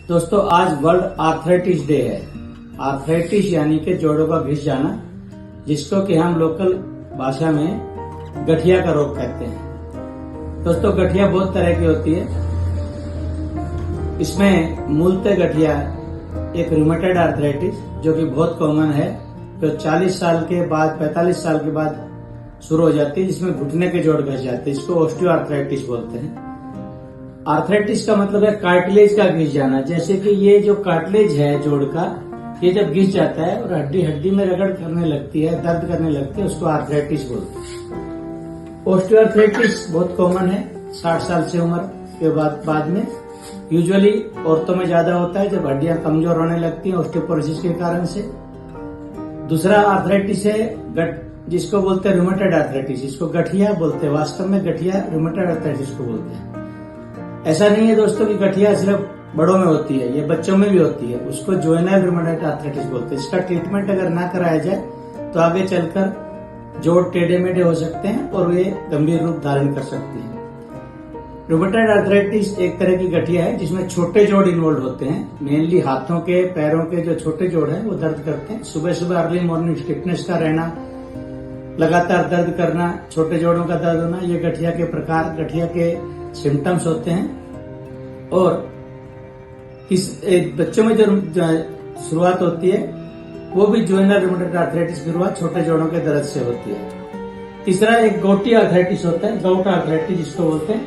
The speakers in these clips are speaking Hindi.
दोस्तों आज वर्ल्ड आर्थराइटिस डे है। आर्थराइटिस यानी कि जोड़ों का घिस जाना, जिसको कि हम लोकल भाषा में गठिया का रोग कहते हैं। दोस्तों गठिया बहुत तरह की होती है। इसमें मूलतः गठिया एक रूमेटॉइड आर्थराइटिस जो कि बहुत कॉमन है, जो 40 साल के बाद 45 साल के बाद शुरू हो जाती है, जिसमें घुटने के जोड़ घिस जाते हैं। इसको ऑस्टियोआर्थराइटिस बोलते हैं। आर्थराइटिस का मतलब है कार्टिलेज का घिस जाना। जैसे कि ये जो कार्टिलेज है जोड़ का, ये जब घिस जाता है और हड्डी हड्डी में रगड़ करने लगती है, दर्द करने लगती है, उसको आर्थराइटिस बोलते हैं। ऑस्टियोआर्थराइटिस बहुत कॉमन है 60 साल से उम्र के बाद में। यूजुअली औरतों में ज्यादा होता है जब हड्डियां कमजोर होने लगती हैं ऑस्टियोपोरोसिस के कारण से। दूसरा आर्थराइटिस है जिसको बोलते हैं रूमेटॉइड आर्थराइटिस। इसको गठिया बोलते हैं, वास्तव में गठिया रूमेटॉइड आर्थराइटिस को बोलते हैं। ऐसा नहीं है दोस्तों कि गठिया सिर्फ बड़ों में होती है, ये बच्चों में भी होती है। उसको जुवेनाइल रूमेटॉइड आर्थराइटिस बोलते हैं। इसका ट्रीटमेंट अगर ना कराया जाए तो आगे चलकर जोड़ टेढ़े मेढ़े हो सकते हैं और वे गंभीर रूप धारण कर सकती है। रूमेटॉइड आर्थराइटिस एक तरह की गठिया है जिसमें छोटे जोड़ इन्वॉल्व होते हैं। मेनली हाथों के, पैरों के जो छोटे जोड़ हैं वो दर्द करते हैं। सुबह सुबह अर्ली मॉर्निंग स्टिफनेस का रहना, लगातार दर्द करना, छोटे जोड़ों का दर्द होना, ये गठिया के प्रकार, गठिया के सिम्टम्स होते हैं। और बच्चों में जो शुरुआत होती है वो भी जुवेनाइल रूमेटॉइड आर्थराइटिस की शुरुआत छोटे जोड़ों के दर्द से होती है। तीसरा एक गouty आर्थराइटिस होता है, गाउट आर्थराइटिस जिसको बोलते हैं,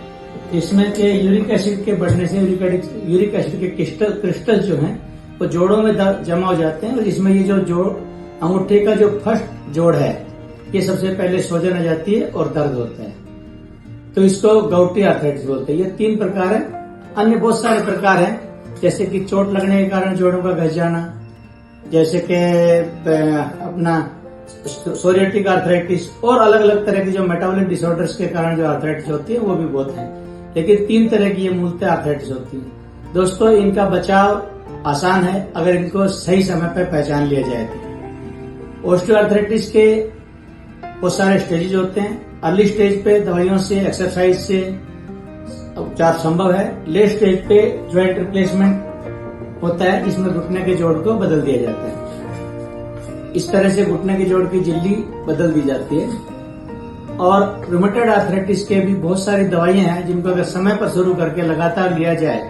जिसमें के यूरिक एसिड के बढ़ने से यूरिक एसिड के क्रिस्टल जो हैं वो जोड़ों में जमा हो जाते हैं। और जिसमें ये जो जोड़, अंगूठे का जो फर्स्ट जोड़ है, ये सबसे पहले सूजन आ जाती है और दर्द होता है, तो इसको गouty आर्थराइटिस बोलते हैं। ये 3 प्रकार है। अन्य बहुत सारे प्रकार हैं, जैसे कि चोट लगने के कारण जोड़ों का घिस जाना, जैसे कि अपना सोरियाटिक आर्थराइटिस, और अलग अलग तरह की जो मेटाबॉलिक डिसऑर्डर्स के कारण जो आर्थराइटिस होती है वो भी बहुत है। लेकिन 3 तरह की ये मूलतः आर्थराइटिस होती है। दोस्तों इनका बचाव आसान है अगर इनको सही समय पर पहचान लिया जाए तो। ऑस्टियोआर्थराइटिस के बहुत सारे स्टेजेस होते हैं। अर्ली स्टेज पे दवाइयों से, एक्सरसाइज से उपचार संभव है। लेट स्टेज पे ज्वाइंट रिप्लेसमेंट होता है जिसमें घुटने के जोड़ को बदल दिया जाता है। इस तरह से घुटने के जोड़ की झिल्ली बदल दी जाती है। और रूमेटॉइड आर्थराइटिस के भी बहुत सारी दवाइयां हैं जिनको अगर समय पर शुरू करके लगातार लिया जाए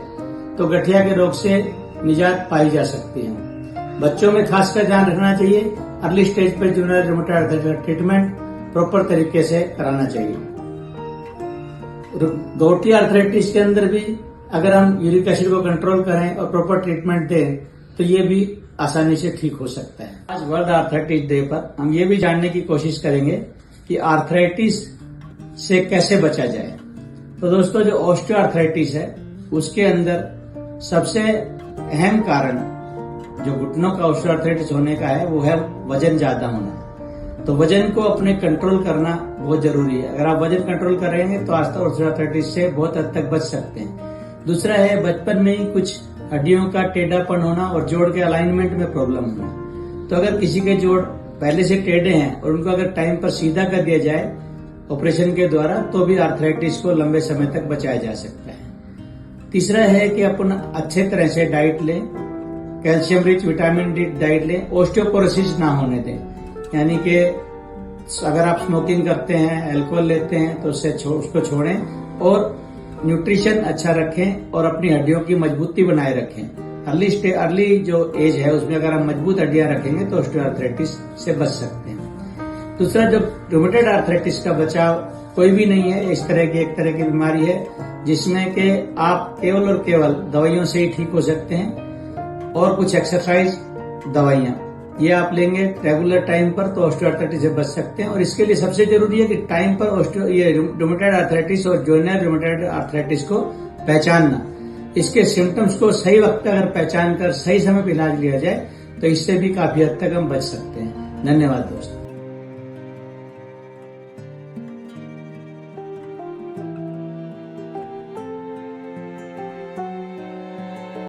तो गठिया के रोग से निजात पाई जा सकती है। बच्चों में खासकर ध्यान रखना चाहिए, अर्ली स्टेज पर जुवेनाइल रूमेटॉइड आर्थराइटिस का ट्रीटमेंट प्रॉपर तरीके से कराना चाहिए। गouty आर्थराइटिस के अंदर भी अगर हम यूरिक एसिड को कंट्रोल करें और प्रॉपर ट्रीटमेंट दें तो ये भी आसानी से ठीक हो सकता है। आज वर्ल्ड आर्थराइटिस डे पर हम ये भी जानने की कोशिश करेंगे कि आर्थराइटिस से कैसे बचा जाए। तो दोस्तों जो ऑस्टियोआर्थराइटिस है उसके अंदर सबसे अहम कारण जो घुटनों का ऑस्टियोआर्थराइटिस होने का है वो है वजन ज्यादा होना। तो वजन को अपने कंट्रोल करना बहुत जरूरी है। अगर आप वजन कंट्रोल करेंगे तो ऑस्टियोआर्थराइटिस से बहुत हद तक बच सकते हैं। दूसरा है बचपन में ही कुछ हड्डियों का टेढ़ापन होना और जोड़ के अलाइनमेंट में प्रॉब्लम होना। तो अगर किसी के जोड़ पहले से टेढ़े हैं और उनको अगर टाइम पर सीधा कर दिया जाए ऑपरेशन के द्वारा तो भी आर्थराइटिस को लंबे समय तक बचाया जा सकता है। तीसरा है कि अपन अच्छे तरह से डाइट लें, calcium rich vitamin D diet लें, ऑस्टियोपोरोसिस ना होने दें। यानी कि अगर आप स्मोकिंग करते हैं, अल्कोहल लेते हैं तो उसको छोड़ें और न्यूट्रिशन अच्छा रखें और अपनी हड्डियों की मजबूती बनाए रखें। अर्ली जो एज है उसमें अगर हम मजबूत हड्डियां रखेंगे तो ऑस्टियोआर्थराइटिस से बच सकते हैं। दूसरा जो रूमेटॉइड आर्थराइटिस का बचाव कोई भी नहीं है, एक तरह की बीमारी है जिसमें कि आप केवल और केवल दवाइयों से ही ठीक हो सकते हैं और कुछ एक्सरसाइज, दवाइयां ये आप लेंगे रेगुलर टाइम पर तो ऑस्टियोआर्थराइटिस से बच सकते हैं। और इसके लिए सबसे जरूरी है कि टाइम पर रूमेटॉइड आर्थराइटिस और जुवेनाइल रूमेटॉइड आर्थराइटिस को पहचानना। इसके सिम्टम्स को सही वक्त अगर पहचान कर सही समय पर इलाज लिया जाए तो इससे भी काफी हद तक हम बच सकते हैं। धन्यवाद दोस्तों।